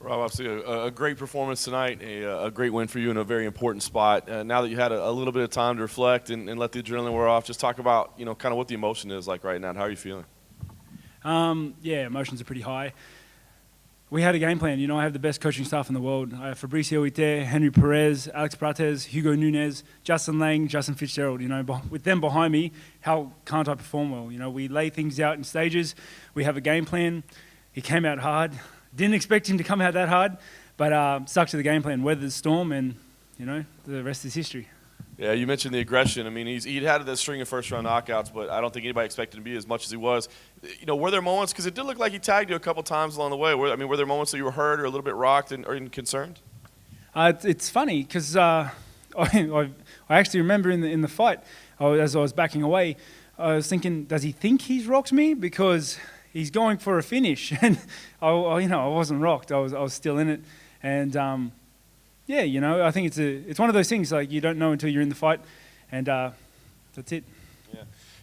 Rob, obviously a great performance tonight, a great win for you in a very important spot. Now that you had a little bit of time to reflect and let the adrenaline wear off, just talk about kind of what the emotion is like right now and how are you feeling? Yeah, emotions are pretty high. We had a game plan. I have the best coaching staff in the world. I have Fabricio Ite, Henry Perez, Alex Prates, Hugo Nunez, Justin Lang, Justin Fitzgerald. With them behind me, how can't I perform well? We lay things out in stages. We have a game plan. He came out hard. Didn't expect him to come out that hard, but stuck to the game plan, weathered the storm, and, the rest is history. Yeah, you mentioned the aggression. I mean, he'd had that string of first-round knockouts, but I don't think anybody expected him to be as much as he was. Were there moments, because it did look like he tagged you a couple times along the way, were there moments that you were hurt or a little bit rocked or even concerned? It's funny, because I actually remember in the fight, as I was backing away, I was thinking, does he think he's rocked me? Because he's going for a finish, and I wasn't rocked. I was still in it, and I think it's one of those things like you don't know until you're in the fight, and that's it.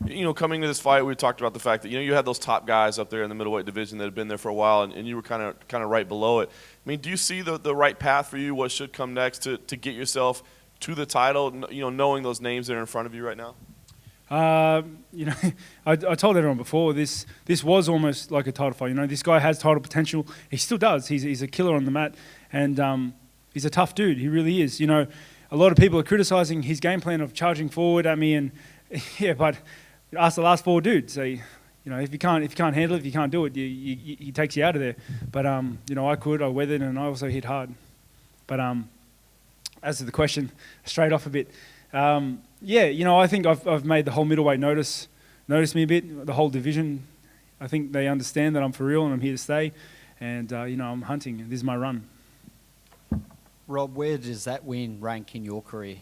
Yeah, coming to this fight, we talked about the fact that you had those top guys up there in the middleweight division that had been there for a while, and you were kind of right below it. I mean, do you see the right path for you? What should come next to get yourself to the title? Knowing those names that are in front of you right now. I told everyone before, this was almost like a title fight. This guy has title potential. He still does. He's a killer on the mat, and he's a tough dude. He really is. A lot of people are criticizing his game plan of charging forward at me, and yeah, but ask the last four dudes. So, if you can't handle it, if you can't do it, he takes you out of there. But I weathered, and I also hit hard. But as to the question, straight off a bit. I think I've made the whole middleweight notice me a bit, the whole division. I think they understand that I'm for real and I'm here to stay, and I'm hunting. This is my run. Rob, where does that win rank in your career?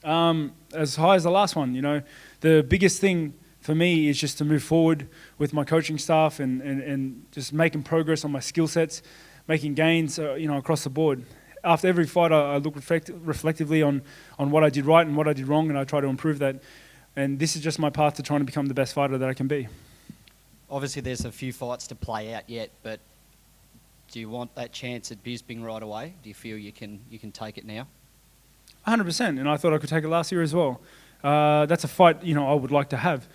As high as the last one. The biggest thing for me is just to move forward with my coaching staff and just making progress on my skill sets, making gains across the board. After every fight, I look reflectively on what I did right and what I did wrong, and I try to improve that. And this is just my path to trying to become the best fighter that I can be. Obviously, there's a few fights to play out yet, but do you want that chance at Bisping right away? Do you feel you can take it now? 100%, and I thought I could take it last year as well. That's a fight I would like to have,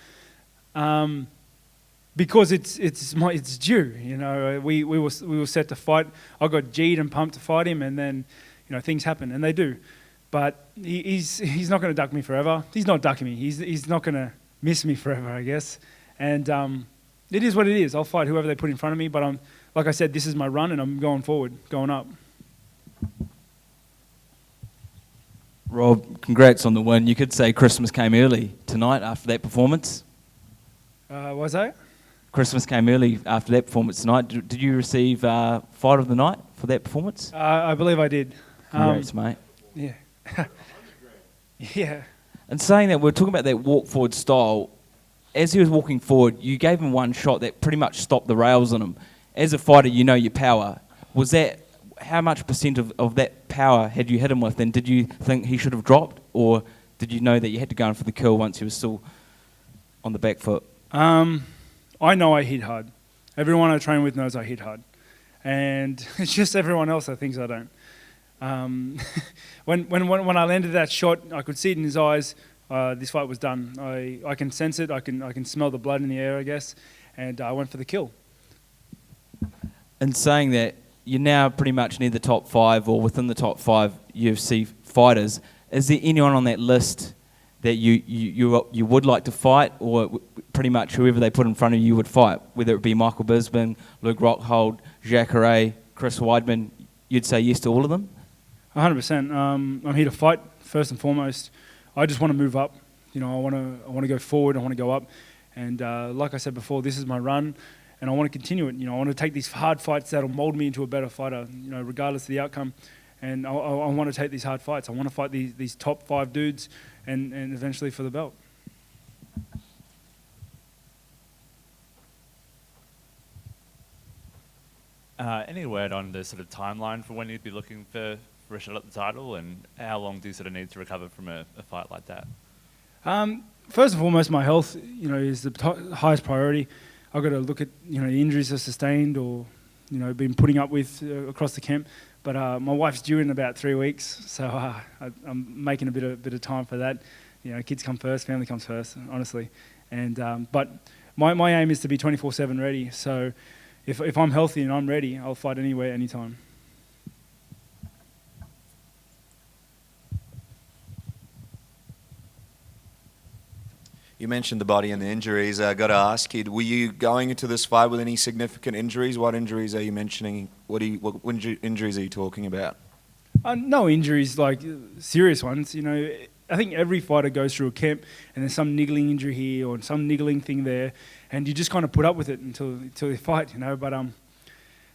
because it's due. We were set to fight. I got G'd and pumped to fight him, and then things happen, and they do. But he's not going to duck me forever. He's not ducking me. He's not going to miss me forever, I guess. And it is what it is. I'll fight whoever they put in front of me. But like I said, this is my run, and I'm going forward, going up. Rob, congrats on the win. You could say Christmas came early tonight after that performance. Was that? Christmas came early after that performance tonight. Did you receive Fight of the Night for that performance? I believe I did. Congrats, mate. Yeah. Yeah. And saying that, we're talking about that walk forward style. As he was walking forward, you gave him one shot that pretty much stopped the rails on him. As a fighter, you know your power. Was that, how much percent of that power had you hit him with? And did you think he should have dropped? Or did you know that you had to go in for the kill once he was still on the back foot? I know I hit hard. Everyone I train with knows I hit hard. And it's just everyone else that thinks I don't. When I landed that shot, I could see it in his eyes. This fight was done. I can sense it. I can smell the blood in the air, I guess. And I went for the kill. In saying that, you're now pretty much near the top 5 or within the top 5 UFC fighters. Is there anyone on that list that you would like to fight, or pretty much whoever they put in front of you would fight, whether it be Michael Bisping, Luke Rockhold, Jacare, Chris Weidman? You'd say yes to all of them? 100%. I'm here to fight first and foremost. I just want to move up. I want to go forward. I want to go up. And like I said before, this is my run, and I want to continue it. I want to take these hard fights that'll mold me into a better fighter. Regardless of the outcome. And I want to take these hard fights. I want to fight these top 5 dudes, and eventually for the belt. Any word on the sort of timeline for when you'd be looking for a shot at the title, and how long do you sort of need to recover from a fight like that? First and foremost, my health, is the highest priority. I've got to look at, the injuries I sustained, or, been putting up with across the camp. But my wife's due in about 3 weeks, so I'm making a bit of time for that. Kids come first, family comes first, honestly. And but my aim is to be 24/7 ready. So if I'm healthy and I'm ready, I'll fight anywhere, anytime. You mentioned the body and the injuries. I got to ask you, were you going into this fight with any significant injuries? What injuries are you mentioning? What injuries are you talking about? No injuries, like serious ones. I think every fighter goes through a camp and there's some niggling injury here or some niggling thing there, and you just kind of put up with it until you fight, But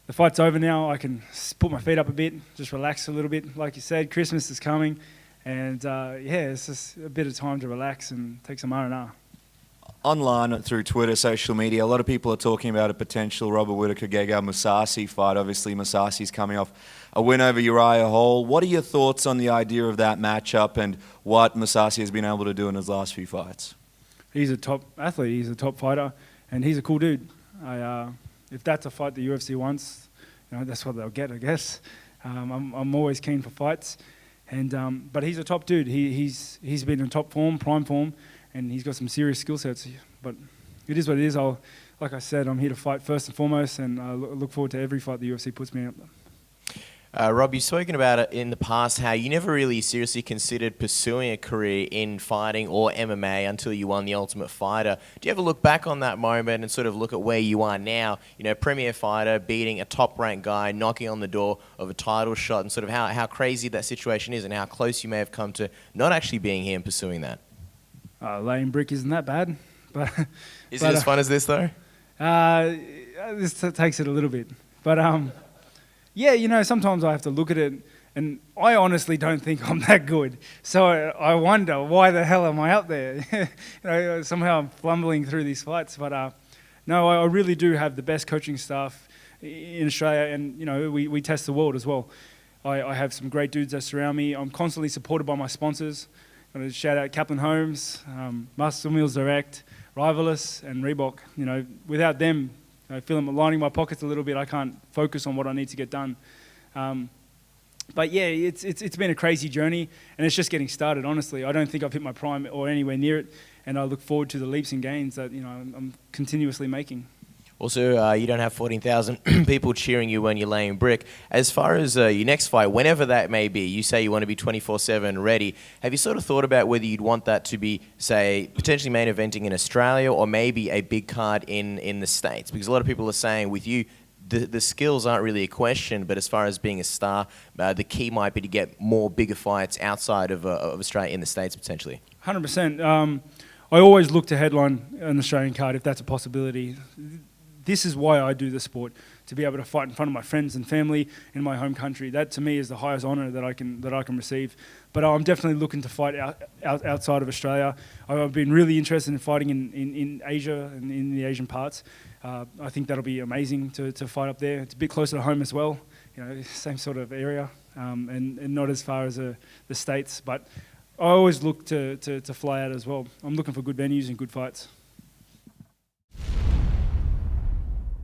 the fight's over now. I can put my feet up a bit, just relax a little bit. Like you said, Christmas is coming. And it's just a bit of time to relax and take some R&R. Online, through Twitter, social media, a lot of people are talking about a potential Robert Whittaker, Gegard Mousasi fight. Obviously, Mousasi's coming off a win over Uriah Hall. What are your thoughts on the idea of that matchup and what Mousasi has been able to do in his last few fights? He's a top athlete. He's a top fighter, and he's a cool dude. If that's a fight the UFC wants, that's what they'll get, I guess. I'm always keen for fights. And but he's a top dude. He's been in top form, prime form, and he's got some serious skill sets. But it is what it is. Like I said, I'm here to fight first and foremost, and I look forward to every fight the UFC puts me up. Rob, you've spoken about it in the past, how you never really seriously considered pursuing a career in fighting or MMA until you won the Ultimate Fighter. Do you ever look back on that moment and sort of look at where you are now? Premier fighter, beating a top-ranked guy, knocking on the door of a title shot, and sort of how crazy that situation is and how close you may have come to not actually being here and pursuing that. Laying brick isn't that bad. But Is it as fun as this, though? This takes it a little bit. But sometimes I have to look at it, and I honestly don't think I'm that good. So I wonder, why the hell am I up there? Somehow I'm fumbling through these fights. But no, I really do have the best coaching staff in Australia, and we test the world as well. I have some great dudes that surround me. I'm constantly supported by my sponsors. I'm going to shout out Kaplan Homes, Muscle Mills Direct, Rivalus, and Reebok. Without them, I feel I'm lining my pockets a little bit. I can't focus on what I need to get done. But yeah, it's been a crazy journey, and it's just getting started, honestly. I don't think I've hit my prime or anywhere near it, and I look forward to the leaps and gains that I'm continuously making. Also, you don't have 14,000 people cheering you when you're laying brick. As far as your next fight, whenever that may be, you say you want to be 24/7 ready. Have you sort of thought about whether you'd want that to be, say, potentially main eventing in Australia or maybe a big card in the States? Because a lot of people are saying with you, the skills aren't really a question, but as far as being a star, the key might be to get more bigger fights outside of Australia in the States potentially. 100%. I always look to headline an Australian card if that's a possibility. This is why I do the sport, to be able to fight in front of my friends and family in my home country. That to me is the highest honour that I can receive. But I'm definitely looking to fight outside of Australia. I've been really interested in fighting in Asia and in the Asian parts. I think that'll be amazing to fight up there. It's a bit closer to home as well, same sort of area, and not as far as the States. But I always look to fly out as well. I'm looking for good venues and good fights.